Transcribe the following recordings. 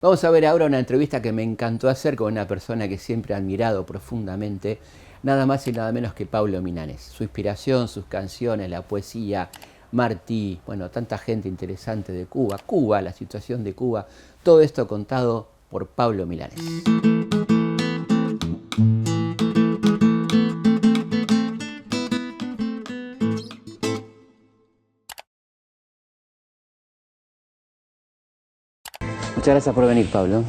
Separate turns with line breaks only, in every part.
Vamos a ver ahora una entrevista que me encantó hacer con una persona que siempre he admirado profundamente, nada más y nada menos que Pablo Milanés. Su inspiración, sus canciones, la poesía, Martí, bueno, tanta gente interesante de Cuba, la situación de Cuba, todo esto contado por Pablo Milanés. Muchas gracias por venir, Pablo.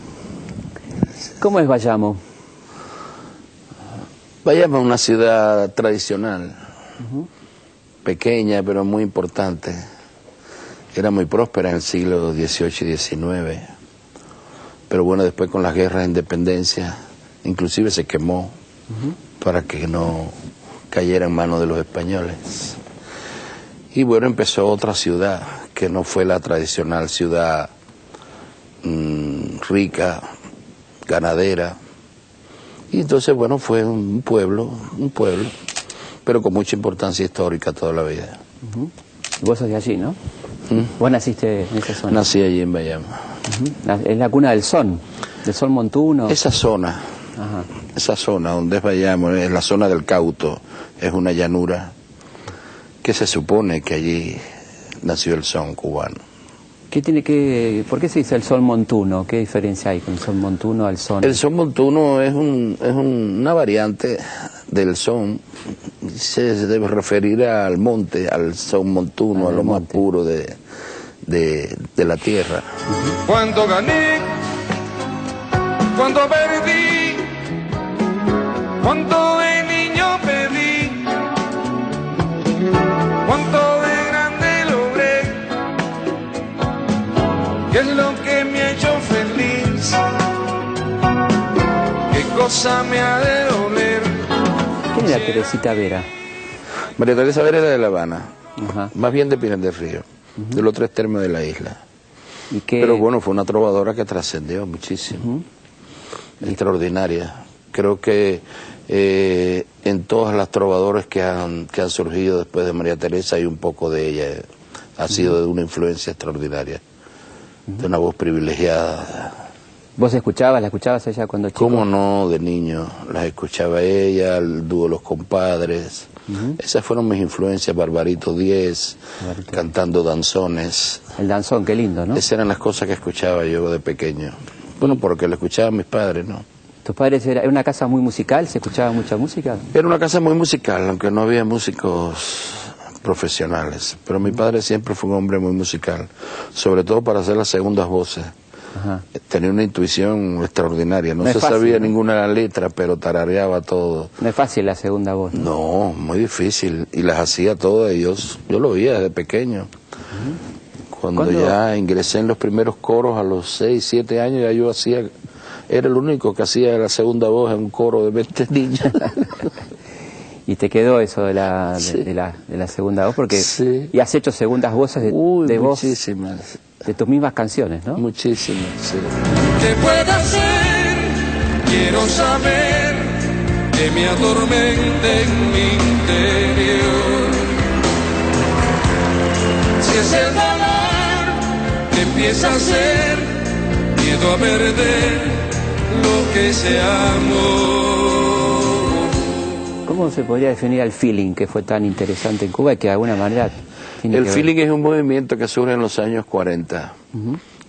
¿Cómo es Bayamo?
Bayamo es una ciudad tradicional, pequeña pero muy importante. Era muy próspera en el siglo XVIII y XIX, pero bueno, después con las guerras de independencia, inclusive se quemó para que no cayera en manos de los españoles. Y bueno, empezó otra ciudad, que no fue la tradicional ciudad rica, ganadera. Y entonces, bueno, fue un pueblo, pero con mucha importancia histórica toda la vida.
Vos sos de allí, ¿no? Vos naciste en esa zona.
Nací allí en Bayamo.
Es la cuna del son montuno.
Esa zona donde es Bayamo, es la zona del Cauto, es una llanura que se supone que allí nació el son cubano.
¿Por qué se dice el son montuno? ¿Qué diferencia hay con el son montuno al son?
El son montuno es una variante del son. Se debe referir al monte, al son montuno, a lo más puro de la tierra.
Cuando gané, cuando perdí, cuando de niño perdí, cuando de grande logré, ¿qué es lo que me ha hecho feliz? ¿Qué cosa me ha de doler?
¿Quién era Teresita Vera?
María Teresa Vera era de La Habana, más bien de Pinar del Río, de los 3 tercios de la isla. Pero bueno, fue una trovadora que trascendió muchísimo, extraordinaria. Creo que en todas las trovadoras que han surgido después de María Teresa hay un poco de ella, ha sido de una influencia extraordinaria, de una voz privilegiada.
¿Vos la escuchabas ella cuando chico?
¿Cómo no? De niño las escuchaba ella, el dúo Los Compadres. Esas fueron mis influencias, Barbarito 10, cantando danzones.
El danzón, qué lindo, ¿no?
Esas eran las cosas que escuchaba yo de pequeño. Bueno, porque lo escuchaban mis padres, ¿no?
¿Tus padres era una casa muy musical? ¿Se escuchaba mucha música?
Era una casa muy musical, aunque no había músicos profesionales. Pero mi padre siempre fue un hombre muy musical, sobre todo para hacer las segundas voces. Tenía una intuición extraordinaria, no se sabía ninguna letra, pero tarareaba todo.
No es fácil la segunda voz, ¿no?
No, muy difícil, y las hacía todas, y yo lo oía desde pequeño. Cuando ya ingresé en los primeros coros a los 6, 7 años, ya yo era el único que hacía la segunda voz en un coro de 20 niños.
¿Y te quedó eso de la segunda voz? Porque y has hecho segundas voces de voz.
Muchísimas.
De tus mismas canciones, ¿no?
Muchísimas, sí.
¿Qué puedo hacer? Quiero saber que me atormente en mi interior. Si es el dolor que empieza a ser miedo a perder lo que se amó.
¿Cómo
se podría definir el feeling que fue tan interesante en Cuba y que de alguna manera tiene
El
que ver?
feeling es un movimiento que surge en los años 40,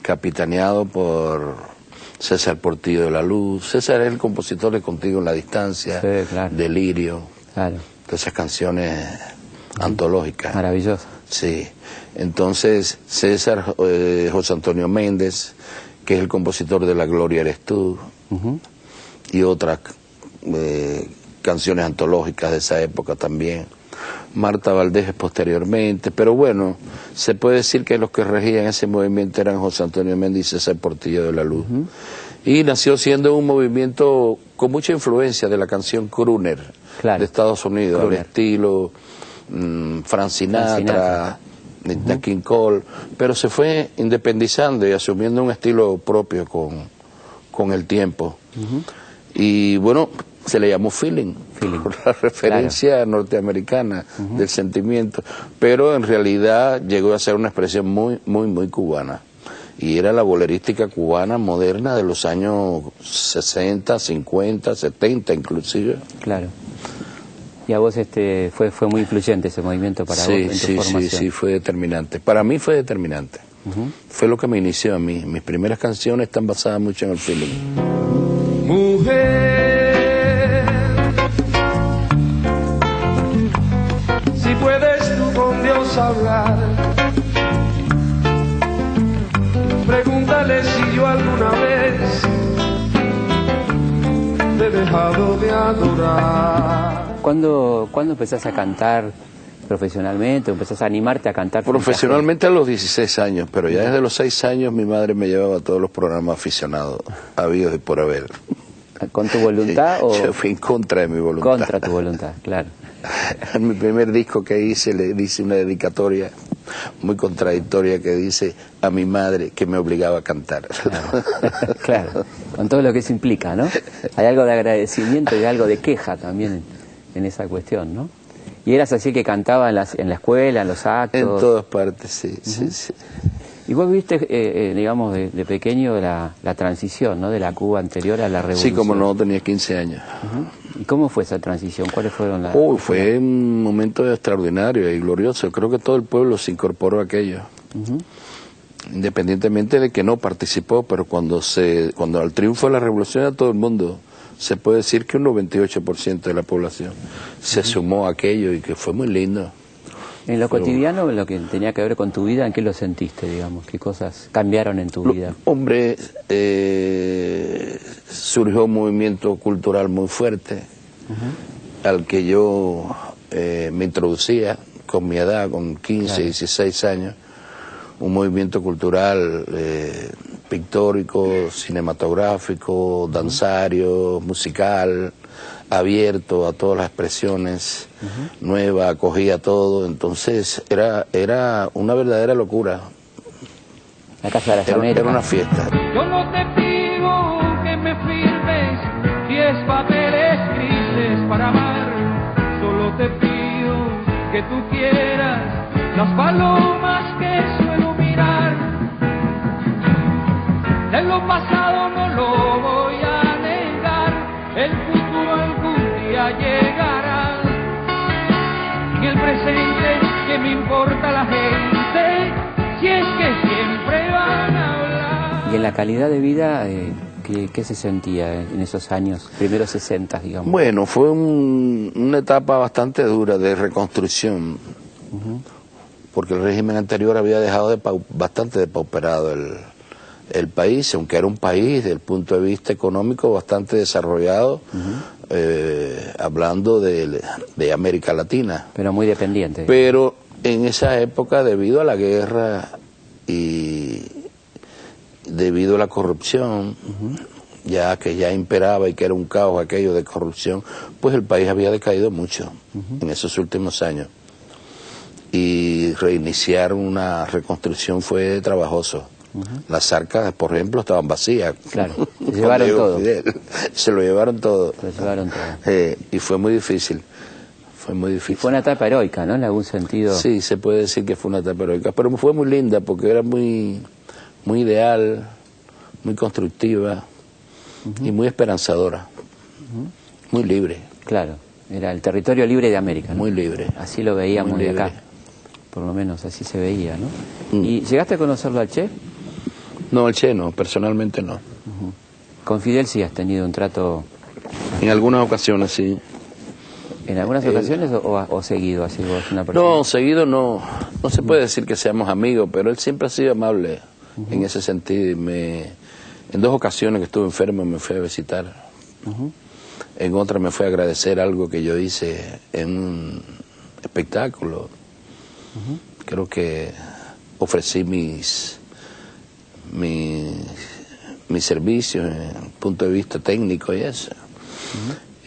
capitaneado por César Portillo de la Luz. César es el compositor de Contigo en la Distancia, Delirio, de esas canciones antológicas.
Maravillosas.
Sí, entonces César, José Antonio Méndez, que es el compositor de La Gloria Eres Tú, y otras canciones antológicas de esa época también. Marta Valdés posteriormente, pero bueno, se puede decir que los que regían ese movimiento eran José Antonio Méndez y César Portillo de la Luz. Y nació siendo un movimiento con mucha influencia de la canción crooner de Estados Unidos, al estilo Frank Sinatra, Nat King Cole, pero se fue independizando y asumiendo un estilo propio con el tiempo. Y bueno, se le llamó feeling, por la referencia norteamericana del sentimiento, pero en realidad llegó a ser una expresión muy cubana. y era la bolerística cubana moderna de los años 60, 50, 70 inclusive.
Claro. Y a vos fue muy influyente ese movimiento para vos en tu formación.
Sí, fue determinante. Para mí fue determinante. Fue lo que me inició a mí. Mis primeras canciones están basadas mucho en el feeling.
Mujer, si puedes tú con Dios hablar, pregúntale si yo alguna vez te he dejado de adorar.
¿Cuándo empezás a cantar profesionalmente? ¿Empezás a animarte a cantar?
Profesionalmente a los 16 años, pero ya desde los 6 años mi madre me llevaba a todos los programas aficionados, habidos y por haber.
¿Con tu voluntad o...?
Yo fui en contra de mi voluntad.
Contra tu voluntad, claro.
En mi primer disco que hice le hice una dedicatoria muy contradictoria que dice a mi madre que me obligaba a cantar.
Claro, claro, con todo lo que eso implica, ¿no? Hay algo de agradecimiento y algo de queja también en esa cuestión, ¿no? Y eras así que cantaba en la escuela, en los actos.
En todas partes, sí, sí.
Y vos viste, digamos, de pequeño la transición, ¿no? De la Cuba anterior a la revolución.
Sí, como no, tenía 15 años.
¿Y cómo fue esa transición? ¿Cuáles fueron las...?
Fue un momento extraordinario y glorioso. Creo que todo el pueblo se incorporó a aquello. Independientemente de que no participó, pero cuando al triunfo de la revolución a todo el mundo, se puede decir que un 98% de la población se sumó a aquello y que fue muy lindo.
En lo cotidiano, en lo que tenía que ver con tu vida, ¿en qué lo sentiste, digamos? ¿Qué cosas cambiaron en tu vida?
Hombre, surgió un movimiento cultural muy fuerte, al que yo me introducía con mi edad, con 15, 16 años, un movimiento cultural pictórico, cinematográfico, danzario, musical, abierto a todas las expresiones, nueva, acogía todo, entonces era una verdadera locura.
La Casa de las Américas.
Era una fiesta.
Yo no te pido que me firmes 10 papeles grises para amar, solo te pido que tú quieras las palomas que suelo mirar. De lo pasado no lo voy a negar, el futuro algún día llegará. En el presente, que me importa la gente, si es que siempre van a hablar.
Y en la calidad de vida, ¿qué se sentía en esos años, primeros 60, digamos?
Bueno, fue una etapa bastante dura de reconstrucción, porque el régimen anterior había dejado bastante depauperado el país, aunque era un país desde el punto de vista económico bastante desarrollado, hablando de América Latina.
Pero muy dependiente.
Pero en esa época, debido a la guerra y debido a la corrupción, ya que ya imperaba y que era un caos aquello de corrupción, pues el país había decaído mucho en esos últimos años. Y reiniciar una reconstrucción fue trabajoso. Las arcas, por ejemplo, estaban vacías.
Claro, se llevaron todo.
Se lo llevaron todo.
Se lo llevaron todo.
Y fue muy difícil. Fue muy difícil.
Y fue una etapa heroica, ¿no? En algún sentido.
Sí, se puede decir que fue una etapa heroica. Pero fue muy linda porque era muy ideal, muy constructiva y muy esperanzadora. Muy libre.
Claro, era el territorio libre de América, ¿no?
Muy libre.
Así lo veíamos de acá. Por lo menos así se veía, ¿no? ¿Y llegaste a conocerlo al Che?
No, al Che no, personalmente no.
¿Con Fidel sí has tenido un trato?
En algunas ocasiones sí.
¿En algunas ocasiones o seguido? Así vos, una persona?
No, seguido no. No se puede decir que seamos amigos, pero él siempre ha sido amable en ese sentido. En 2 ocasiones que estuve enfermo me fue a visitar. En otra me fue a agradecer algo que yo hice en un espectáculo. Creo que ofrecí mis servicios desde el punto de vista técnico y eso.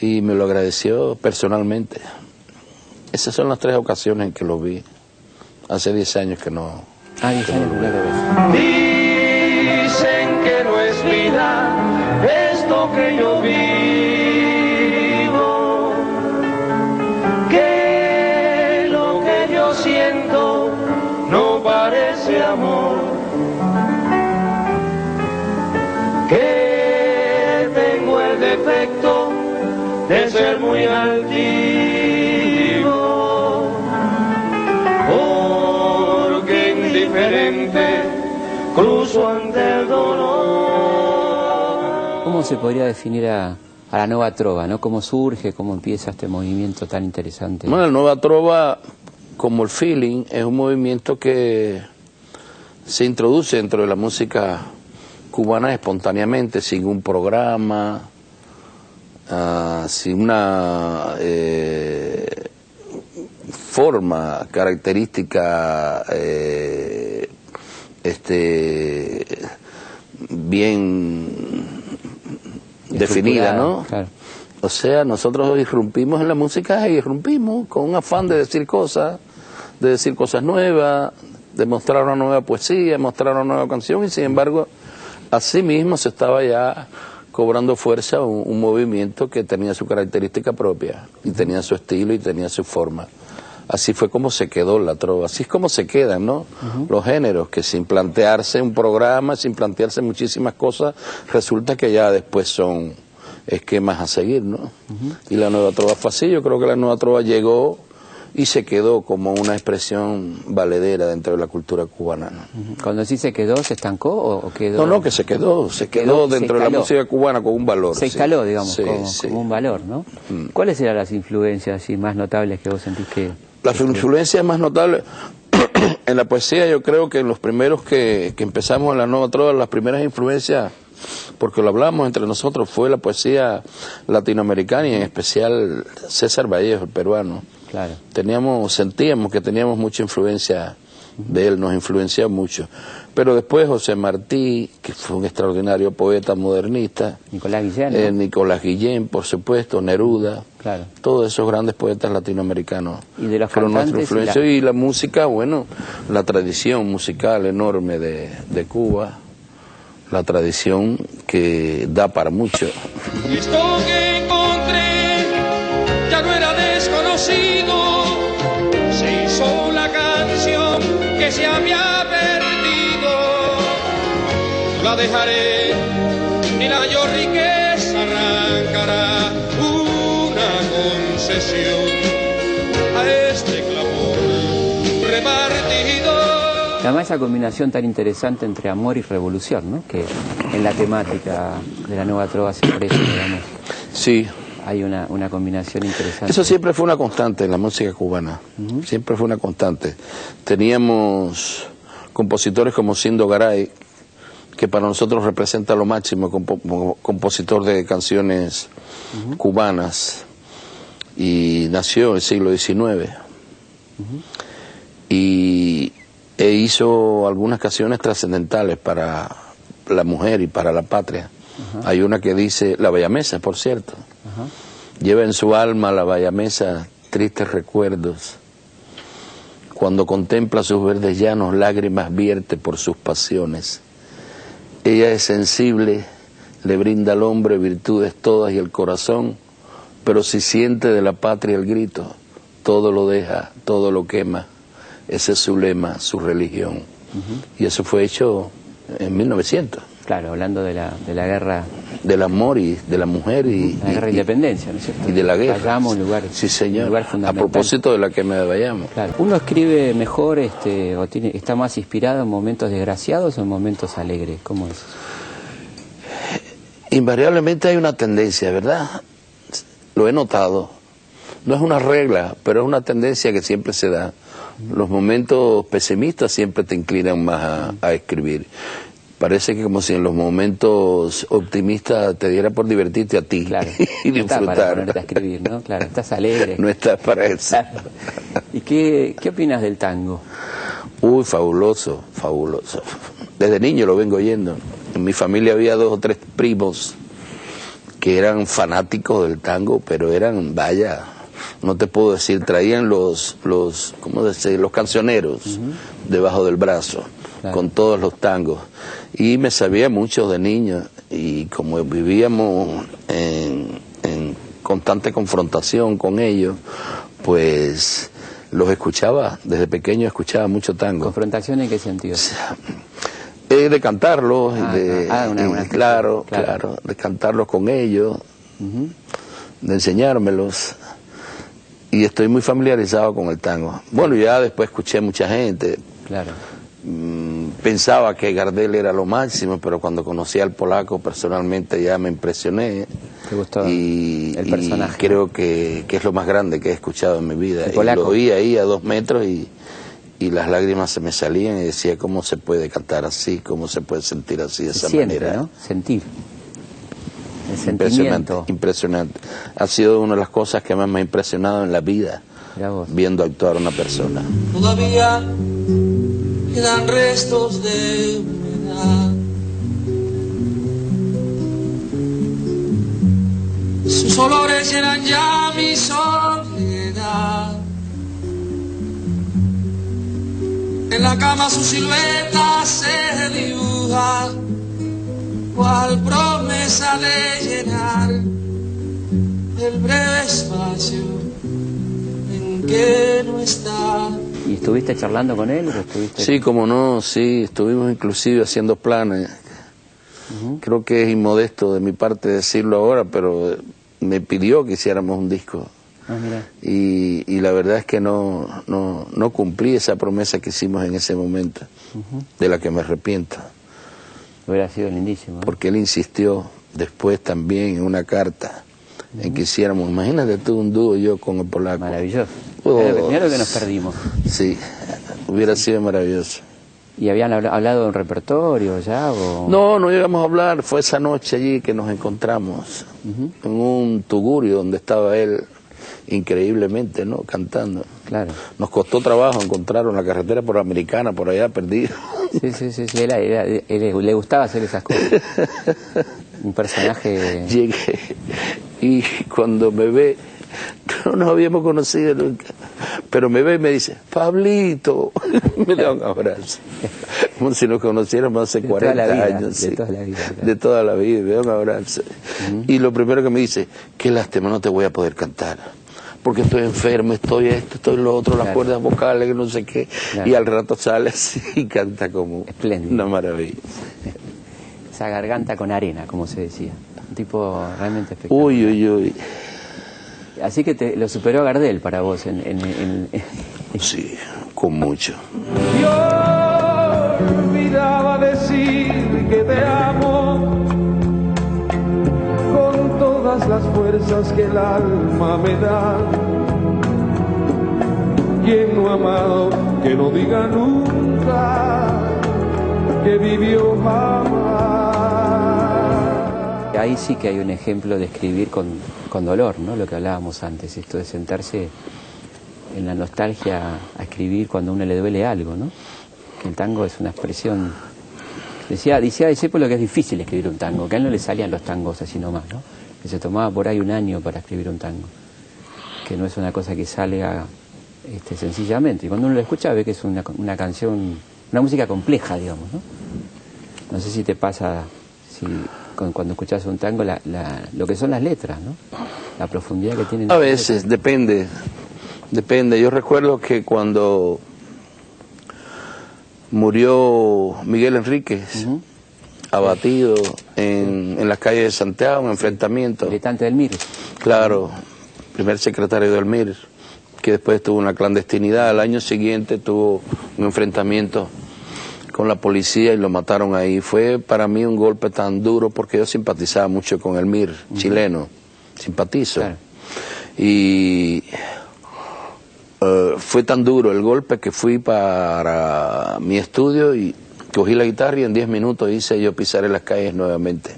Y me lo agradeció personalmente. Esas son las 3 ocasiones en que lo vi. Hace 10 años que no.
10 años que no lo ves.
Dicen que no es vida esto que yo vivo, que lo que yo siento no parece amor.
defecto de ser muy altivo, porque indiferente cruzo ante el dolor.
¿Cómo se podría definir a la Nueva Trova, ¿no? ¿Cómo surge, cómo empieza este movimiento tan interesante?
Bueno, la Nueva Trova, como el feeling, es un movimiento que se introduce dentro de la música cubana espontáneamente, sin un programa, sin una forma característica bien definida, ¿no?
Claro.
O sea, nosotros irrumpimos en la música y irrumpimos con un afán de decir cosas nuevas, de mostrar una nueva poesía, mostrar una nueva canción, y sin embargo, así mismo se estaba ya cobrando fuerza un movimiento que tenía su característica propia, y tenía su estilo y tenía su forma. Así fue como se quedó la trova, así es como se quedan, ¿no? Los géneros, que sin plantearse un programa, sin plantearse muchísimas cosas, resulta que ya después son esquemas a seguir, ¿no? Y la Nueva Trova fue así. Yo creo que la Nueva Trova llegó y se quedó como una expresión valedera dentro de la cultura cubana, ¿no?
Cuando sí se quedó, ¿se estancó o quedó?
No, que se quedó dentro de la música cubana con un valor.
Se instaló,
sí,
digamos,
sí,
como un valor, ¿no? ¿Cuáles eran las influencias así más notables que vos sentís que...?
Las influencias más notables en la poesía, yo creo que en los primeros que empezamos en la Nueva Trova, las primeras influencias, porque lo hablamos entre nosotros, fue la poesía latinoamericana, y en especial César Vallejo, el peruano.
Claro.
Sentíamos que teníamos mucha influencia de él, nos influenció mucho. Pero después José Martí, que fue un extraordinario poeta modernista.
Nicolás Guillén, ¿no?
Nicolás Guillén, por supuesto, Neruda.
Claro.
Todos esos grandes poetas latinoamericanos
y de los
fueron nuestra influencia.
Y
la música, bueno, la tradición musical enorme de Cuba, la tradición que da para mucho.
Esto que encontré ya no era desconocido, se hizo la canción que se había perdido. La dejaré y la mayor riqueza arrancará una concesión a este clamor repartido.
Además, esa combinación tan interesante entre amor y revolución, ¿no? Que en la temática de la Nueva Trova se expresa, digamos.
Sí.
Hay una combinación interesante.
Eso siempre fue una constante en la música cubana, siempre fue una constante. Teníamos compositores como Sindo Garay, que para nosotros representa lo máximo como compositor de canciones cubanas, y nació en el siglo XIX. E hizo algunas canciones trascendentales para la mujer y para la patria. Hay una que dice, la Bayamesa, por cierto, lleva en su alma la Bayamesa tristes recuerdos. Cuando contempla sus verdes llanos, lágrimas vierte por sus pasiones. Ella es sensible, le brinda al hombre virtudes todas y el corazón, pero si siente de la patria el grito, todo lo deja, todo lo quema. Ese es su lema, su religión. Y eso fue hecho en 1900.
Claro, hablando de la guerra.
Del amor y de la mujer y...
La guerra de independencia, ¿no es cierto?
Y de la guerra.
Bayamo, un lugar,
sí, señor.
Un lugar fundamental.
A propósito de la quema de Bayamo.
Claro. ¿Uno escribe mejor o está más inspirado en momentos desgraciados o en momentos alegres? ¿Cómo es?
Invariablemente hay una tendencia, ¿verdad? Lo he notado. No es una regla, pero es una tendencia que siempre se da. Los momentos pesimistas siempre te inclinan más a escribir. Parece que como si en los momentos optimistas te diera por divertirte a ti,
claro,
y disfrutar.
No estás para ponerte a escribir, ¿no? Claro, estás alegre.
No estás para eso.
Claro. ¿Y qué opinas del tango?
Uy, fabuloso, fabuloso. Desde niño lo vengo oyendo. En mi familia había 2 o 3 primos que eran fanáticos del tango, pero eran, vaya, no te puedo decir, traían los cancioneros debajo del brazo, claro, con todos los tangos. Y me sabía mucho de niño, y como vivíamos en constante confrontación con ellos, pues los escuchaba, desde pequeño escuchaba mucho tango.
¿Confrontación en qué sentido?
De cantarlos,
claro,
de cantarlos con ellos, de enseñármelos. Y estoy muy familiarizado con el tango. Bueno, ya después escuché mucha gente.
Claro.
Pensaba que Gardel era lo máximo, pero cuando conocí al polaco personalmente ya me impresioné.
¿Te gustó el personaje?
Y creo que es lo más grande que he escuchado en mi vida. Y lo oí ahí a 2 metros y las lágrimas se me salían y decía, ¿cómo se puede cantar así? ¿Cómo se puede sentir así de esa manera?
¿No? Sentir. El
impresionante, impresionante. Ha sido una de las cosas que más me ha impresionado en la vida, viendo actuar a una persona.
Todavía quedan restos de humedad. Sus olores llenan ya mi soledad. En la cama su silueta se dibuja, cual promesa de llenar el breve espacio en que no está.
¿Y estuviste charlando con él?
Sí, como no, sí, estuvimos inclusive haciendo planes. Creo que es inmodesto de mi parte decirlo ahora, pero me pidió que hiciéramos un disco. Y la verdad es que no cumplí esa promesa que hicimos en ese momento, de la que me arrepiento.
Hubiera sido lindísimo.
Porque él insistió después también en una carta en que hiciéramos, imagínate tú, un dúo yo con el polaco.
Maravilloso.
Oh,
Mirá lo que nos perdimos.
Sí, hubiera sido maravilloso.
¿Y habían hablado de un repertorio ya? O...
No llegamos a hablar, fue esa noche allí que nos encontramos, en un tugurio donde estaba él, increíblemente, ¿no?, cantando.
Claro.
Nos costó trabajo encontrarlo en la carretera por Americana, por allá perdido.
Sí, él le gustaba hacer esas cosas. Un personaje...
Llegué y cuando me ve, no nos habíamos conocido nunca, pero me ve y me dice, Pablito, me da un abrazo, como si nos conociéramos hace 40 años.
De toda la vida. Claro.
De toda la vida, me da un abrazo. Y lo primero que me dice, qué lástima, no te voy a poder cantar, porque estoy enfermo, estoy esto, estoy lo otro, las cuerdas vocales, que no sé qué, y al rato sale así y canta como
espléndido.
Una maravilla.
Esa garganta con arena, como se decía, un tipo realmente espectacular.
Uy.
Así que lo superó Gardel para vos
Sí, con mucho.
Yo olvidaba decir que te amo con todas las fuerzas que el alma me da. Quien no ha amado, que no diga nunca que vivió jamás.
Ahí sí que hay un ejemplo de escribir con dolor, ¿no? Lo que hablábamos antes, esto de sentarse en la nostalgia a escribir cuando a uno le duele algo, ¿no? Que el tango es una expresión... Decía Discépolo que es difícil escribir un tango, que a él no le salían los tangos así nomás, ¿no? Que se tomaba por ahí un año para escribir un tango, que no es una cosa que salga sencillamente. Y cuando uno lo escucha ve que es una canción, una música compleja, digamos, ¿no? No sé si te pasa... cuando escuchas un tango, lo que son las letras, ¿no? La profundidad que tienen.
A veces, depende. Yo recuerdo que cuando murió Miguel Enríquez, abatido en las calles de Santiago, en enfrentamiento.
Militante del MIR.
Claro, primer secretario del MIR, que después tuvo una clandestinidad. Al año siguiente tuvo un enfrentamiento con la policía y lo mataron ahí. Fue para mí un golpe tan duro porque yo simpatizaba mucho con el MIR chileno, simpatizo. Claro. Y fue tan duro el golpe que fui para mi estudio y cogí la guitarra y en 10 minutos hice yo pisar en las calles nuevamente.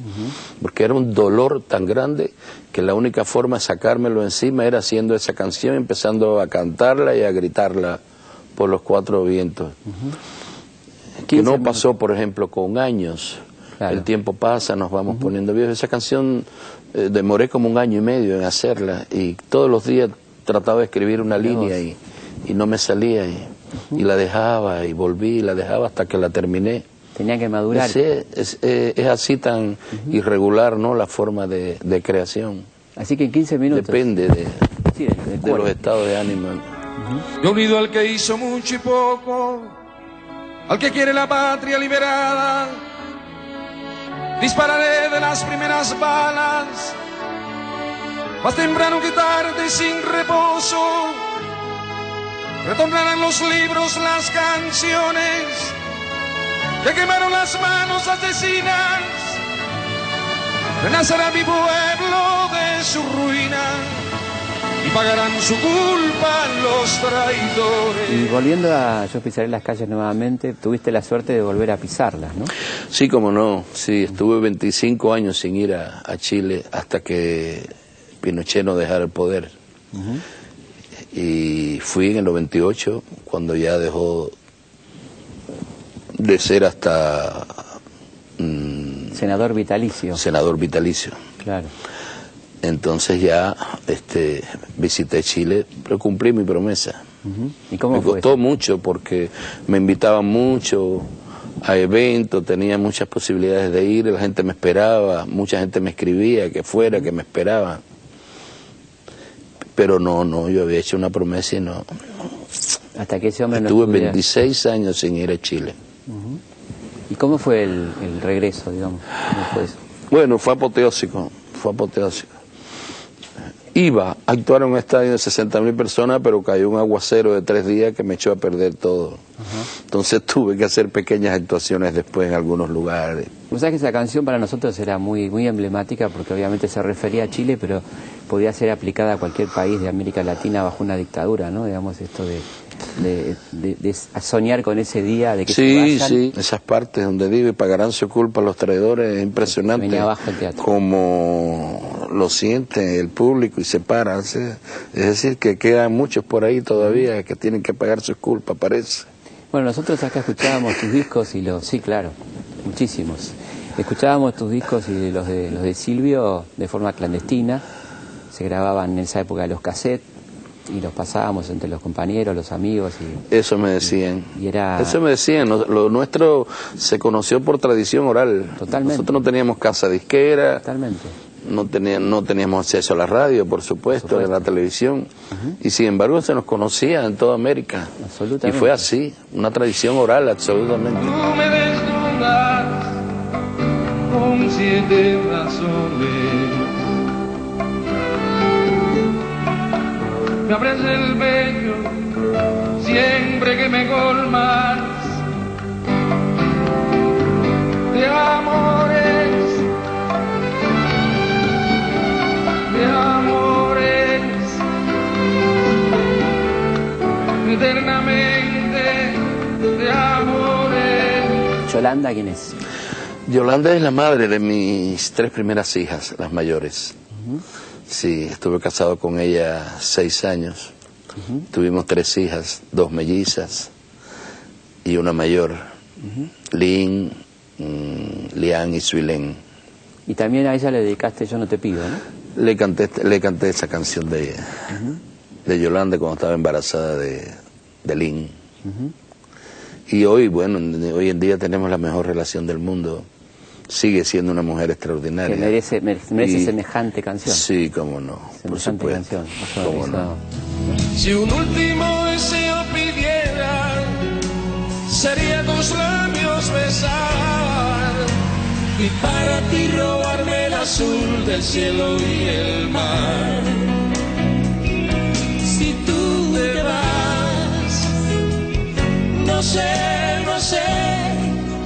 Porque era un dolor tan grande que la única forma de sacármelo encima era haciendo esa canción, empezando a cantarla y a gritarla por los 4 vientos. Que no pasó, por ejemplo, con años. Claro. El tiempo pasa, nos vamos poniendo viejos. Esa canción demoré como 1 año y medio en hacerla y todos los días trataba de escribir una línea y no me salía y la dejaba y volví y la dejaba hasta que la terminé.
Tenía que madurar.
Es así tan irregular, ¿no?, la forma de creación.
Así que en 15 minutos.
Depende de los estados de ánimo.
Yo unido al que hizo mucho y poco, al que quiere la patria liberada, dispararé de las primeras balas
más temprano que tarde sin reposo, retornarán los libros, las canciones que quemaron las manos asesinas. Renacerá mi pueblo de su ruina y pagarán su culpa los traidores.
Y volviendo a Yo pisaré las calles nuevamente, tuviste la suerte de volver a pisarlas, ¿no?
Sí, como no, sí, estuve 25 años sin ir a Chile hasta que Pinochet no dejara el poder. Y fui en el 98, cuando ya dejó de ser hasta...
senador vitalicio.
Senador vitalicio.
Claro.
Entonces ya visité Chile, pero cumplí mi promesa.
¿Y cómo
me
fue
costó
eso?
mucho porque me invitaban mucho a eventos, tenía muchas posibilidades de ir, la gente me esperaba, mucha gente me escribía que fuera, que me esperaba. Pero no, yo había hecho una promesa y no.
Hasta que ese hombre no
estuve
estuviera.
26 años sin ir a Chile.
¿Y cómo fue el regreso, digamos? ¿Cómo fue eso?
Bueno, fue apoteósico, Iba a actuar en un estadio de 60.000 personas, pero cayó un aguacero de 3 días que me echó a perder todo. Entonces tuve que hacer pequeñas actuaciones después en algunos lugares.
O sea que esa canción para nosotros era muy muy porque obviamente se refería a Chile, pero podía ser aplicada a cualquier país de América Latina bajo una dictadura, ¿no? Digamos, esto de soñar con ese día de que se vayan.
Sí, esas partes donde digo y pagarán su culpa los traidores, es impresionante.
Venía abajo el teatro.
Como lo siente el público y se para. Es decir, que quedan muchos por ahí todavía que tienen que pagar sus culpas, parece.
Bueno, nosotros acá escuchábamos tus discos y sí, claro, muchísimos. Escuchábamos tus discos y los de Silvio de forma clandestina. Se grababan en esa época los cassettes y los pasábamos entre los compañeros, los amigos.
Eso me decían.
Eso
me decían. Lo nuestro se conoció por tradición oral.
Totalmente.
Nosotros no teníamos casa disquera.
Totalmente.
No teníamos acceso a la radio, por supuesto, a la televisión. Y sin embargo se nos conocía en toda América.
Absolutamente.
Y fue así, una tradición oral, absolutamente.
Tú me desnudas con 7 razones. Me abres el pecho siempre que me colmas de amores, eternamente de amores.
¿Yolanda quién es?
Yolanda es la madre de mis 3 primeras hijas, las mayores. Sí, estuve casado con ella 6 años. Tuvimos 3 hijas, 2 mellizas y una mayor, Lynn, Lian y Suilén.
Y también a ella le dedicaste Yo no te pido, ¿no?
Le canté esa canción de Yolanda cuando estaba embarazada de Lynn. Y hoy en día tenemos la mejor relación del mundo. Sigue siendo una mujer extraordinaria.
Que merece semejante canción.
Sí, cómo no, por
Semejante
supuesto.
canción.
Cómo no.
Si un último deseo pidiera, sería tus labios besar, y para ti robarme el azul del cielo y el mar. Si tú te vas, no sé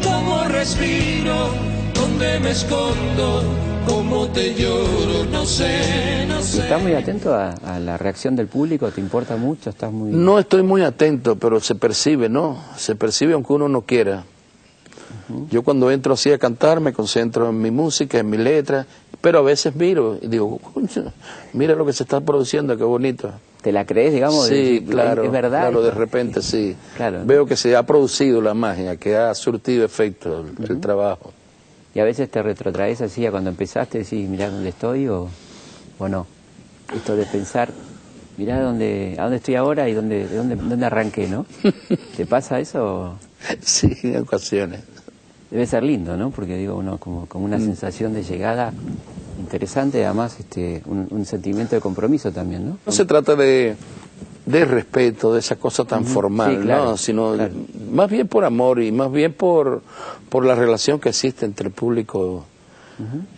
cómo respiro, dónde me escondo, cómo te lloro, no sé.
¿Estás muy atento a la reacción del público? ¿Te importa mucho? ¿Estás muy...?
No estoy muy atento, pero se percibe, ¿no? Se percibe aunque uno no quiera. Yo cuando entro así a cantar me concentro en mi música, en mi letra, pero a veces miro y digo, mira lo que se está produciendo, qué bonito.
¿Te la crees, digamos?
Sí, claro,
¿Es verdad?
claro, de repente sí.
Claro.
Veo que se ha producido la magia, que ha surtido efecto el trabajo.
¿Y a veces te retrotraes así a cuando empezaste, decís, mirá dónde estoy o no? Esto de pensar, mirá a dónde estoy ahora y dónde arranqué, ¿no? ¿Te pasa eso?
Sí, en ocasiones.
Debe ser lindo, ¿no? Porque digo, uno como una sensación de llegada interesante, además un sentimiento de compromiso también, ¿no?
No se trata de respeto, de esa cosa tan formal,
sí, claro,
¿no? Sino
claro.
más bien por amor y más bien por la relación que existe entre el público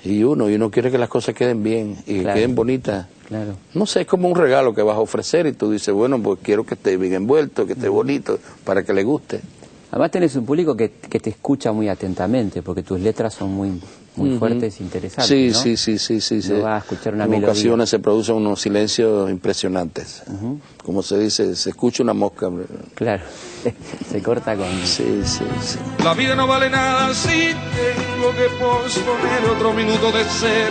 y uno quiere que las cosas queden bien y que
Claro.
queden bonitas.
Claro. Claro.
No sé, es como un regalo que vas a ofrecer y tú dices, bueno, pues quiero que esté bien envuelto, que esté bonito, para que le guste.
Además tenés un público que te escucha muy atentamente, porque tus letras son muy fuertes e interesantes,
Sí,
¿no?
sí.
No vas a escuchar una
en
melodía.
ocasiones se producen unos silencios impresionantes. Como se dice, se escucha una mosca.
Claro, se corta con...
Sí.
La vida no vale nada si tengo que posponer otro minuto de ser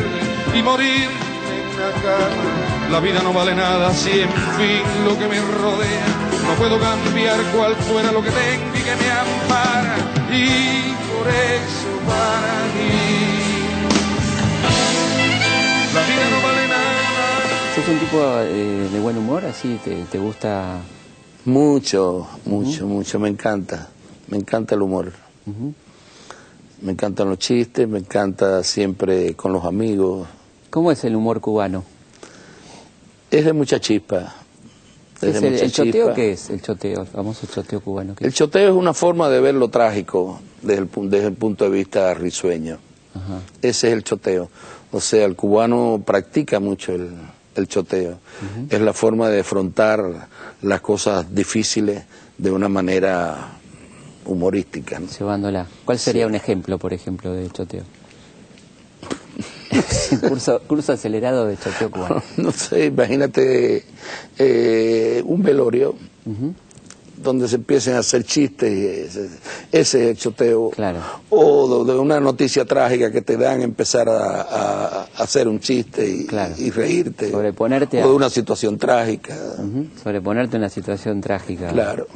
y morir en la cama. La vida no vale nada si en fin lo que me rodea no puedo cambiar cual fuera lo que tengo y que me ampara. Y por eso para mí la vida no vale nada.
¿Sos un tipo de buen humor? ¿Así te gusta?
Mucho, me encanta el humor. Me encantan los chistes, me encanta siempre con los amigos.
¿Cómo es el humor cubano?
Es de mucha chispa.
¿El choteo qué es? El choteo, el famoso choteo cubano.
El choteo es una forma de ver lo trágico desde el punto de vista risueño.
Ajá.
Ese es el choteo. O sea, el cubano practica mucho el choteo. Es la forma de afrontar las cosas difíciles de una manera humorística, ¿no?
Llevándola. ¿Cuál sería un ejemplo, por ejemplo, de choteo? curso acelerado de choteo cubano.
No sé, imagínate un velorio donde se empiecen a hacer chistes, y ese es el choteo.
Claro.
O de una noticia trágica que te dan, empezar a hacer un chiste
Claro.
y reírte.
Sobreponerte
o de una situación trágica.
Sobreponerte a una situación trágica.
Claro,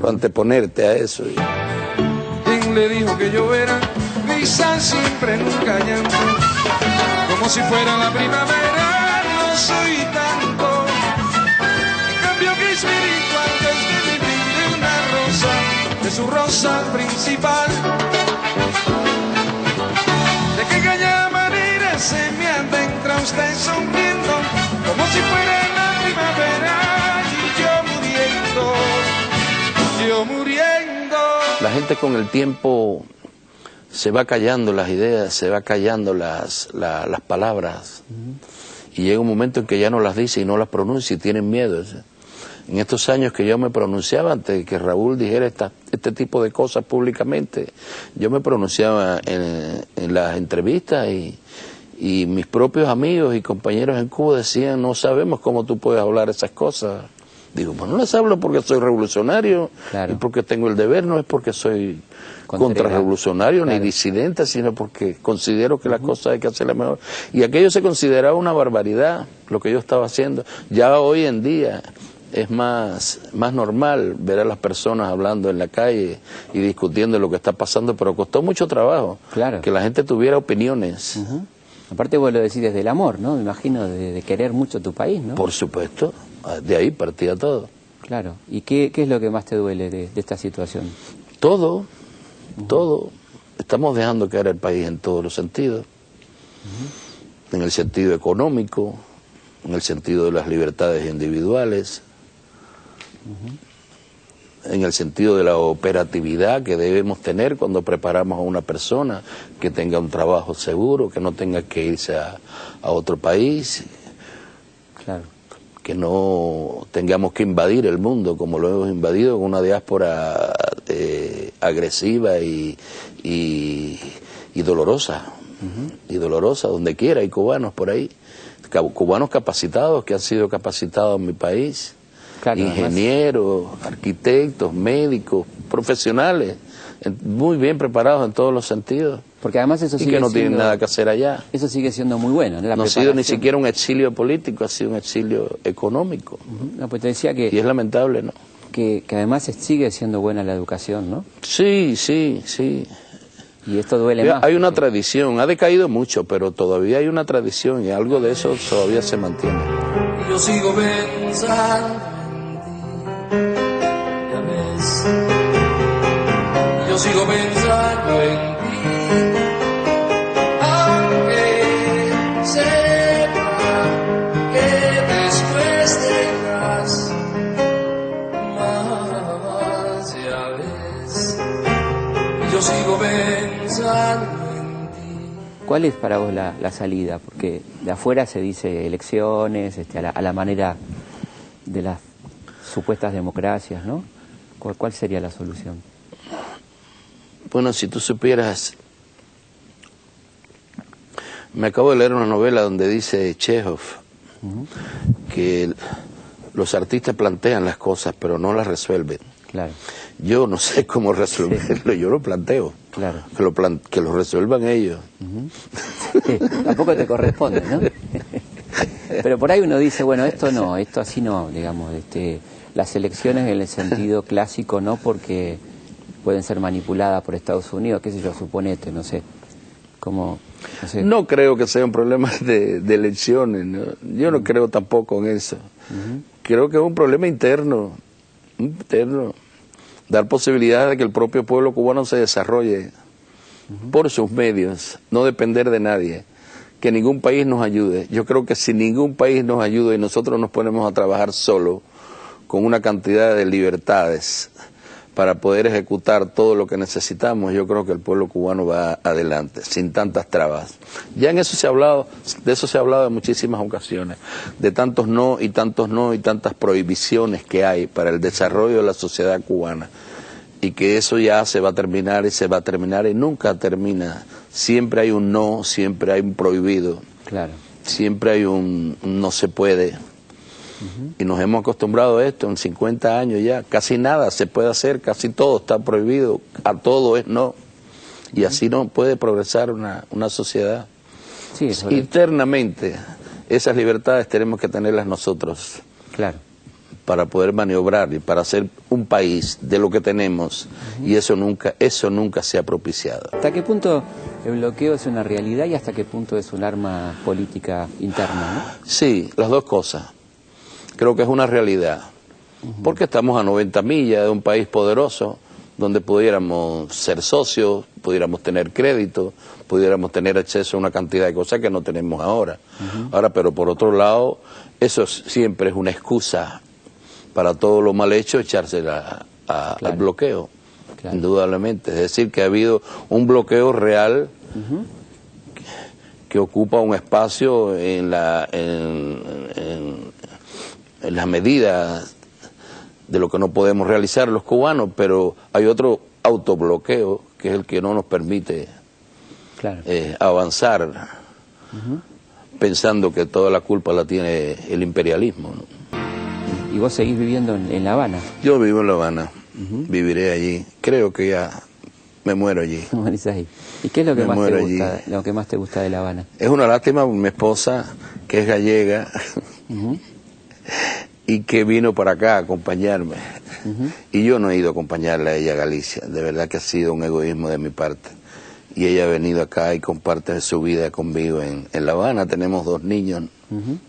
anteponerte a eso.
¿Quién le dijo que yo era risa siempre, nunca llanto? Como si fuera la primavera, no soy tanto. En cambio que espiritual desde mi brinde una rosa, de su rosa principal. ¿De qué caña manera se me adentra usted sonriendo? Como si fuera la primavera y yo muriendo.
La gente con el tiempo se va callando las ideas, se va callando las palabras. Y llega un momento en que ya no las dice y no las pronuncia y tienen miedo. En estos años que yo me pronunciaba, antes de que Raúl dijera este tipo de cosas públicamente, yo me pronunciaba en las entrevistas y mis propios amigos y compañeros en Cuba decían, no sabemos cómo tú puedes hablar esas cosas. Digo, pues no las hablo porque soy revolucionario,
Claro.
y porque tengo el deber, no es porque soy contrarrevolucionario ni disidente, sino porque considero que las cosas hay que hacerlas mejor. Y aquello se consideraba una barbaridad, lo que yo estaba haciendo. Ya hoy en día es más normal ver a las personas hablando en la calle y discutiendo lo que está pasando, pero costó mucho trabajo que la gente tuviera opiniones.
Aparte vos lo decís desde el amor, ¿no? Me imagino de querer mucho tu país, ¿no?
Por supuesto, de ahí partía todo.
Claro. ¿Y qué es lo que más te duele de esta situación?
Todo. Estamos dejando caer el país en todos los sentidos. En el sentido económico, en el sentido de las libertades individuales, en el sentido de la operatividad que debemos tener cuando preparamos a una persona que tenga un trabajo seguro, que no tenga que irse a otro país,
Claro.
que no tengamos que invadir el mundo como lo hemos invadido con una diáspora agresiva y dolorosa, y dolorosa donde quiera. Hay cubanos por ahí, cubanos capacitados que han sido capacitados en mi país. Claro, ingenieros, arquitectos, médicos, profesionales, muy bien preparados en todos los sentidos.
Porque además eso sigue
y que no tienen nada que hacer allá.
Eso sigue siendo muy bueno, ¿no?
No ha sido ni siquiera un exilio político, ha sido un exilio económico.
No, pues te decía
y es lamentable, ¿no?
Que además sigue siendo buena la educación, ¿no?
Sí.
Y esto duele más.
Hay una tradición, ha decaído mucho, pero todavía hay una tradición y algo de eso todavía se mantiene.
Yo sigo pensando. Ya ves, yo sigo pensando en ti, aunque sepa que después tendrás más, ya ves, yo sigo pensando en ti.
¿Cuál es para vos la salida? Porque de afuera se dice elecciones, a la manera de las supuestas democracias, ¿no? ¿Cuál sería la solución?
Bueno, si tú supieras, me acabo de leer una novela donde dice Chekhov que los artistas plantean las cosas pero no las resuelven.
Claro.
Yo no sé cómo resolverlo, yo lo planteo.
Claro.
Que lo resuelvan ellos.
Sí, tampoco te corresponde, ¿no? Pero por ahí uno dice, bueno, esto no, esto así no, digamos, las elecciones en el sentido clásico no, porque pueden ser manipuladas por Estados Unidos, qué sé yo, suponete, no sé. Como, no sé.
No creo que sea un problema de elecciones, ¿no? Yo no creo tampoco en eso. Creo que es un problema interno, dar posibilidades de que el propio pueblo cubano se desarrolle por sus medios, no depender de nadie, que ningún país nos ayude. Yo creo que si ningún país nos ayuda y nosotros nos ponemos a trabajar solo, con una cantidad de libertades para poder ejecutar todo lo que necesitamos, yo creo que el pueblo cubano va adelante, sin tantas trabas. Ya en eso se ha hablado, de eso se ha hablado en muchísimas ocasiones, de tantos no y tantos no y tantas prohibiciones que hay para el desarrollo de la sociedad cubana, y que eso ya se va a terminar y se va a terminar y nunca termina. Siempre hay un no, siempre hay un prohibido,
claro.
Siempre hay un no se puede. Y nos hemos acostumbrado a esto en 50 años ya. Casi nada se puede hacer, casi todo está prohibido, a todo es no. Y así no puede progresar una sociedad.
Sí,
internamente, esas libertades tenemos que tenerlas nosotros.
Claro.
Para poder maniobrar y para hacer un país de lo que tenemos. Y eso nunca se ha propiciado.
¿Hasta qué punto el bloqueo es una realidad y hasta qué punto es un arma política interna, ¿no?
Sí, las dos cosas. Creo que es una realidad, porque estamos a 90 millas de un país poderoso, donde pudiéramos ser socios, pudiéramos tener crédito, pudiéramos tener acceso a una cantidad de cosas que no tenemos ahora. Ahora, pero por otro lado, eso siempre es una excusa para todo lo mal hecho, echársela al bloqueo, indudablemente. Es decir, que ha habido un bloqueo real que ocupa un espacio en las medidas de lo que no podemos realizar los cubanos, pero hay otro autobloqueo que es el que no nos permite avanzar, pensando que toda la culpa la tiene el imperialismo, ¿no?
¿Y vos seguís viviendo en La Habana?
Yo vivo en La Habana, viviré allí, creo que ya me muero allí.
Morís ahí. ¿Y qué es lo que más te gusta de La Habana?
Es una lástima, mi esposa, que es gallega, y que vino para acá a acompañarme. Y yo no he ido a acompañarla a ella a Galicia. De verdad que ha sido un egoísmo de mi parte. Y ella ha venido acá y comparte su vida conmigo en La Habana. Tenemos 2 niños,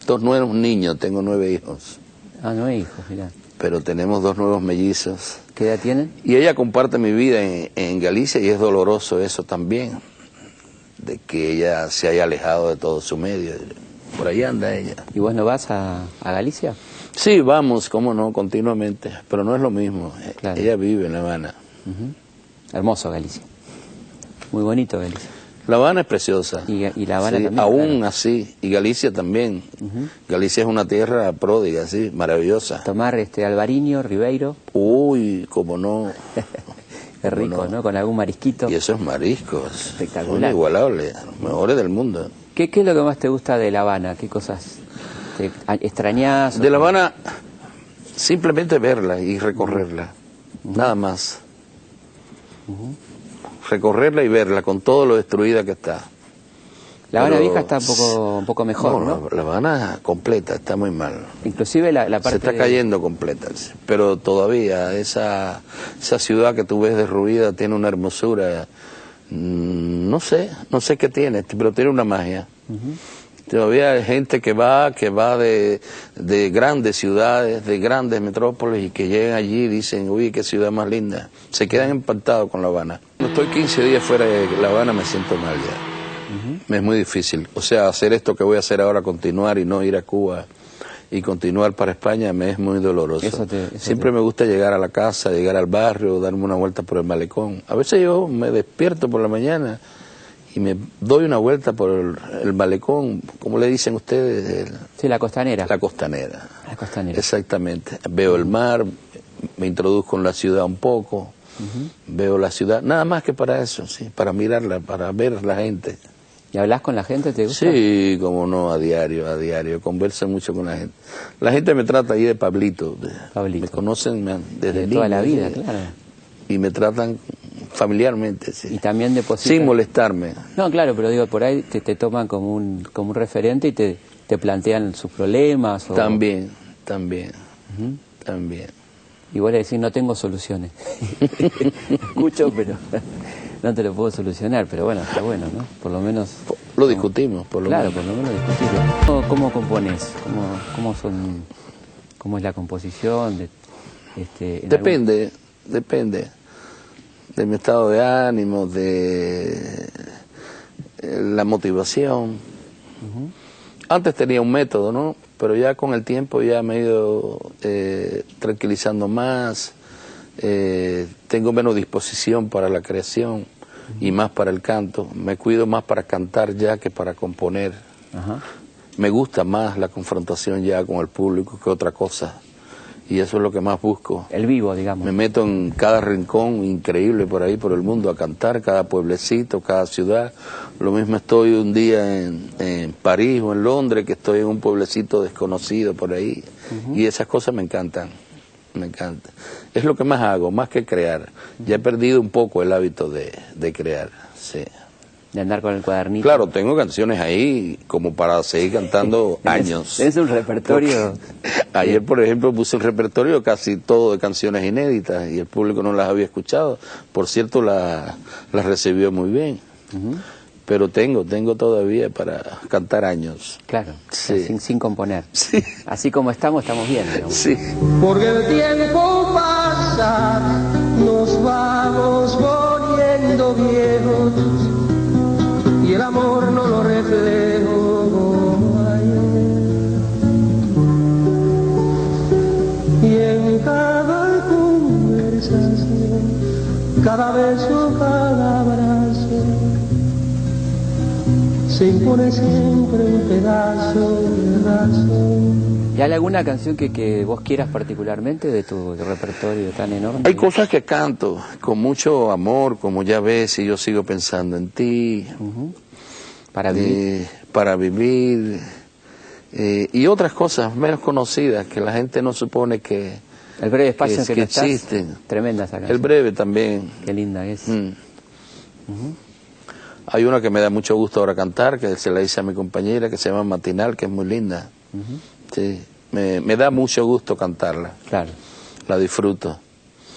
2 nuevos niños, tengo 9 hijos.
Ah, 9 hijos, mirá.
Pero tenemos 2 nuevos mellizos.
¿Qué edad tienen?
Y ella comparte mi vida en Galicia y es doloroso eso también, de que ella se haya alejado de todo su medio. Por ahí anda ella.
¿Y vos no vas a Galicia?
Sí, vamos, cómo no, continuamente, pero no es lo mismo. Claro. Ella vive en La Habana.
Hermoso Galicia. Muy bonito Galicia.
La Habana es preciosa.
Y La Habana también.
Aún así, y Galicia también. Galicia es una tierra pródiga, sí, maravillosa.
Tomar Albariño, Ribeiro.
Uy, cómo no.
Qué rico, ¿no? Con algún marisquito.
Y esos mariscos.
Espectacular.
Son inigualables, los mejores del mundo.
¿Qué es lo que más te gusta de La Habana? ¿Qué cosas te extrañas?
De La Habana, simplemente verla y recorrerla. Nada más. Recorrerla y verla con todo lo destruida que está.
La Habana Vieja está un poco mejor, ¿no?
La Habana completa está muy mal.
Inclusive la parte
se está cayendo completa, pero todavía esa ciudad que tú ves derruida tiene una hermosura, no sé qué tiene, pero tiene una magia. Todavía hay gente que va de grandes ciudades, de grandes metrópolis y que llegan allí y dicen, uy, qué ciudad más linda. Se quedan impactados con La Habana. Cuando estoy 15 días fuera de La Habana me siento mal ya. Me es muy difícil. O sea, hacer esto que voy a hacer ahora, continuar y no ir a Cuba y continuar para España, me es muy doloroso. Siempre me gusta llegar a la casa, llegar al barrio, darme una vuelta por el malecón. A veces yo me despierto por la mañana y me doy una vuelta por el malecón, como le dicen ustedes,
Sí, la costanera.
la costanera.
La costanera.
Exactamente. Veo el mar, me introduzco en la ciudad un poco, veo la ciudad, nada más que para eso, sí, para mirarla, para ver la gente.
¿Y hablas con la gente? ¿Te gusta?
Sí, como no, a diario, converso mucho con la gente. La gente me trata ahí de Pablito.
Pablito.
Me conocen desde
De
niño.
toda la vida,
sí.
claro.
Y me tratan familiarmente, sí.
Y también depositan...
Sin molestarme.
No, claro, pero digo, por ahí te toman como un referente y te plantean sus problemas. O...
También.
Y vos le decís, no tengo soluciones. Escucho, pero no te lo puedo solucionar. Pero bueno, está bueno, ¿no? Por lo menos...
Lo discutimos, por lo
Claro,
menos.
por lo menos discutirlo. ¿Cómo componés? ¿Cómo es la composición?
Depende de mi estado de ánimo, de la motivación. Antes tenía un método, ¿no? Pero ya con el tiempo ya me he ido tranquilizando más, tengo menos disposición para la creación y más para el canto. Me cuido más para cantar ya que para componer.
Ajá.
Me gusta más la confrontación ya con el público que otra cosa. Y eso es lo que más busco.
El vivo, digamos.
Me meto en cada rincón increíble por ahí, por el mundo, a cantar, cada pueblecito, cada ciudad. Lo mismo estoy un día en París o en Londres, que estoy en un pueblecito desconocido por ahí. Y esas cosas me encantan, me encantan. Es lo que más hago, más que crear. Ya he perdido un poco el hábito de crear, sí.
De andar con el cuadernito.
Claro, tengo canciones ahí como para seguir cantando años.
Es un repertorio.
Ayer, por ejemplo, puse el repertorio casi todo de canciones inéditas y el público no las había escuchado. Por cierto, las recibió muy bien. Pero tengo todavía para cantar años.
Claro,
Sí.
sin componer.
Sí.
Así como estamos bien. Digamos.
Sí.
Porque el tiempo pasa, nos vamos poniendo viejos y el amor no lo reflejo como ayer. Y en cada conversación, cada beso, cada abrazo, se impone siempre un pedazo de razón.
¿Y hay alguna canción que vos quieras particularmente de tu repertorio tan enorme?
Hay cosas que canto con mucho amor, como ya ves, y yo sigo pensando en ti.
Para vivir.
Para vivir. Y otras cosas menos conocidas que la gente no supone que
El breve espacio en que no estás.
existen.
Tremenda esa canción.
El breve también.
Qué linda es.
Hay una que me da mucho gusto ahora cantar, que se la hice a mi compañera, que se llama Matinal, que es muy linda. Sí, me da mucho gusto cantarla.
Claro.
La disfruto.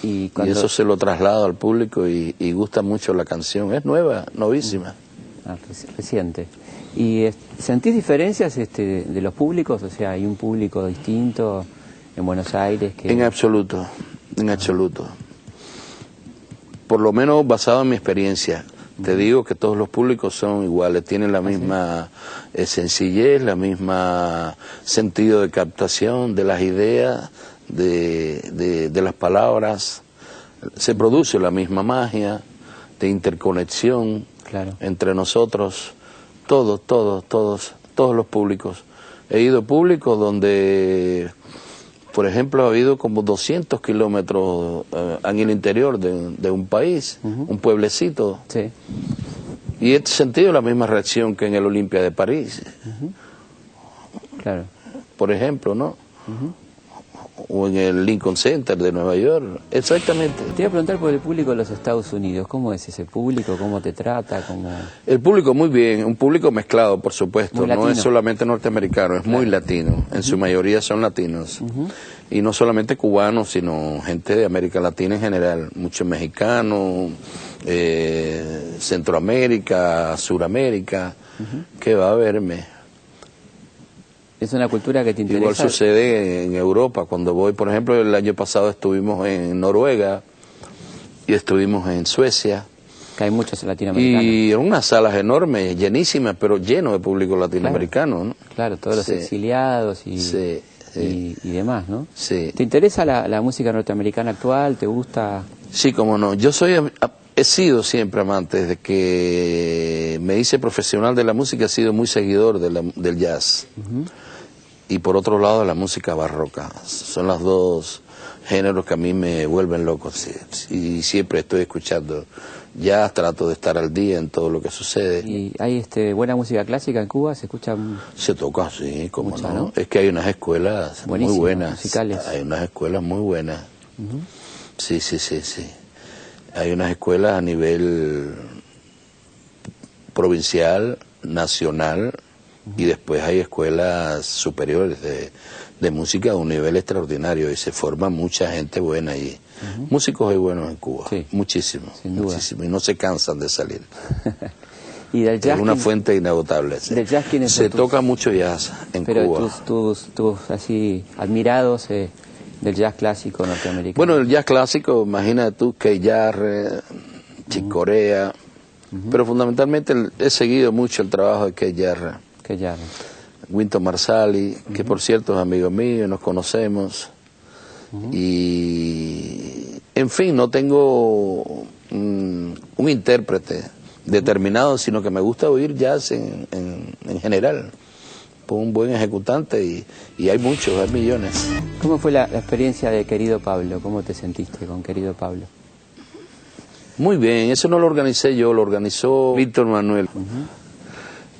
Y
Y eso se lo traslado al público y gusta mucho la canción. Es nueva, novísima.
Reciente. ¿Y sentís diferencias de los públicos? O sea, ¿hay un público distinto en Buenos Aires?
En absoluto, en absoluto. Por lo menos basado en mi experiencia. Te digo que todos los públicos son iguales, tienen la misma sencillez, la misma sentido de captación de las ideas, de las palabras. Se produce la misma magia de interconexión entre nosotros, todos los públicos. He ido a públicos donde, por ejemplo, ha habido como 200 kilómetros en el interior de un país, un pueblecito.
Sí.
Y he sentido la misma reacción que en el Olimpia de París.
Claro.
Por ejemplo, ¿no? O en el Lincoln Center de Nueva York. Exactamente.
Te iba a preguntar por el público de los Estados Unidos. ¿Cómo es ese público? ¿Cómo te trata?
El público muy bien, un público mezclado, por supuesto. No es solamente norteamericano, es muy latino. En su mayoría son latinos. Y no solamente cubanos, sino gente de América Latina en general. Muchos mexicanos, Centroamérica, Suramérica, que va a verme.
¿Es una cultura que te interesa?
Igual sucede en Europa. Cuando voy, por ejemplo, el año pasado estuvimos en Noruega y estuvimos en Suecia.
Que hay muchos latinoamericanos.
Y en unas salas enormes, llenísimas, pero lleno de público latinoamericano, ¿no?
Claro, todos los exiliados y demás, ¿no?
Sí.
¿Te interesa la música norteamericana actual? ¿Te gusta?
Sí, cómo no. Yo soy He sido siempre amante, desde que me hice profesional de la música, he sido muy seguidor del jazz. Y por otro lado, la música barroca. Son los dos géneros que a mí me vuelven loco. Y siempre estoy escuchando jazz, trato de estar al día en todo lo que sucede.
¿Y hay buena música clásica en Cuba? ¿Se escucha?
Se toca, sí, como
mucha,
no.
¿no?
Es que hay unas escuelas muy buenas.
Musicales.
Hay unas escuelas muy buenas. Sí. Hay unas escuelas a nivel provincial, nacional, y después hay escuelas superiores de música a un nivel extraordinario, y se forma mucha gente buena allí. Músicos hay buenos en Cuba,
sí,
muchísimos, y no se cansan de salir.
¿Y del jazz?
Es una fuente inagotable.
¿Del jazz quiénes son
se toca mucho jazz en
pero
Cuba.
tus así admirados del jazz clásico norteamericano?
Bueno, el jazz clásico, imagínate tú, Keith Jarrett, Chick Corea, pero fundamentalmente he seguido mucho el trabajo de Keith Jarrett.
Keith Jarrett.
Wynton Marsalis, que por cierto es amigo mío, nos conocemos. Y, en fin, no tengo un intérprete determinado, sino que me gusta oír jazz en general. Por un buen ejecutante, y hay muchos, hay millones.
¿Cómo fue la experiencia de Querido Pablo? ¿Cómo te sentiste con Querido Pablo?
Muy bien, eso no lo organicé yo, lo organizó Víctor Manuel.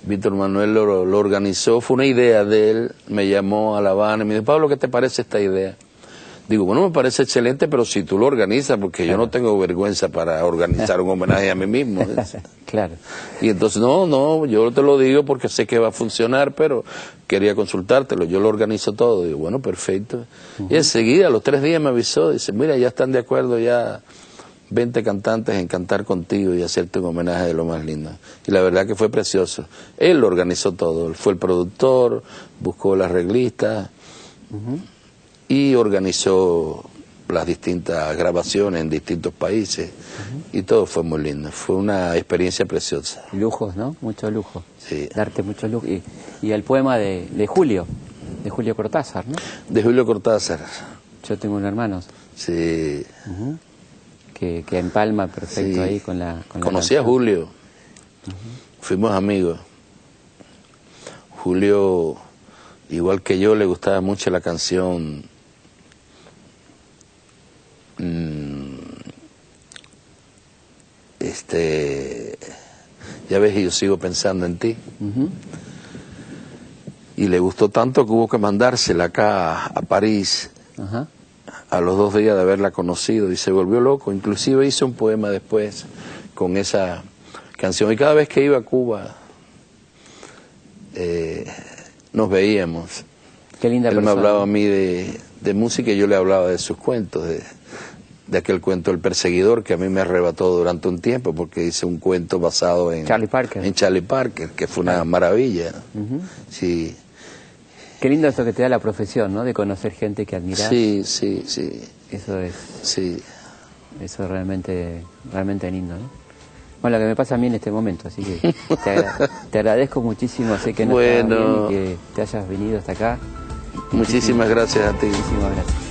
Víctor Manuel lo organizó, fue una idea de él, me llamó a La Habana y me dijo, Pablo, ¿qué te parece esta idea? Digo, bueno, me parece excelente, pero si tú lo organizas, porque yo no tengo vergüenza para organizar un homenaje a mí mismo.
Claro.
Y entonces, no, yo te lo digo porque sé que va a funcionar, pero quería consultártelo, yo lo organizo todo. Digo, bueno, perfecto. Y enseguida, a los 3 días me avisó, dice, mira, ya están de acuerdo ya 20 cantantes en cantar contigo y hacerte un homenaje de lo más lindo. Y la verdad que fue precioso. Él lo organizó todo, él fue el productor, buscó las arreglistas, y organizó las distintas grabaciones en distintos países, y todo fue muy lindo, fue una experiencia preciosa.
Lujos, ¿no? Mucho lujo.
Sí.
Darte mucho lujo. Y el poema de Julio Cortázar, ¿no?
De Julio Cortázar.
Yo tengo un hermano.
Sí.
Que empalma perfecto ahí con la
Conocí a Julio, fuimos amigos. Julio, igual que yo, le gustaba mucho la canción ya ves, yo sigo pensando en ti. Y le gustó tanto que hubo que mandársela acá a París. A los 2 días de haberla conocido, y se volvió loco. Inclusive hizo un poema después con esa canción, y cada vez que iba a Cuba nos veíamos.
Qué linda
Él
persona.
me hablaba a mí de música, y yo le hablaba de sus cuentos, de aquel cuento El Perseguidor, que a mí me arrebató durante un tiempo, porque hice un cuento basado en
Charlie Parker,
que fue una maravilla. Sí.
Qué lindo esto que te da la profesión, ¿no? De conocer gente que admirás.
Sí.
Eso es.
Sí.
Eso es realmente lindo, ¿no? Bueno, lo que me pasa a mí en este momento, así que te agradezco muchísimo, sé que no estás bien y que te hayas venido hasta acá.
Muchísimas gracias a ti.
Muchísimas gracias.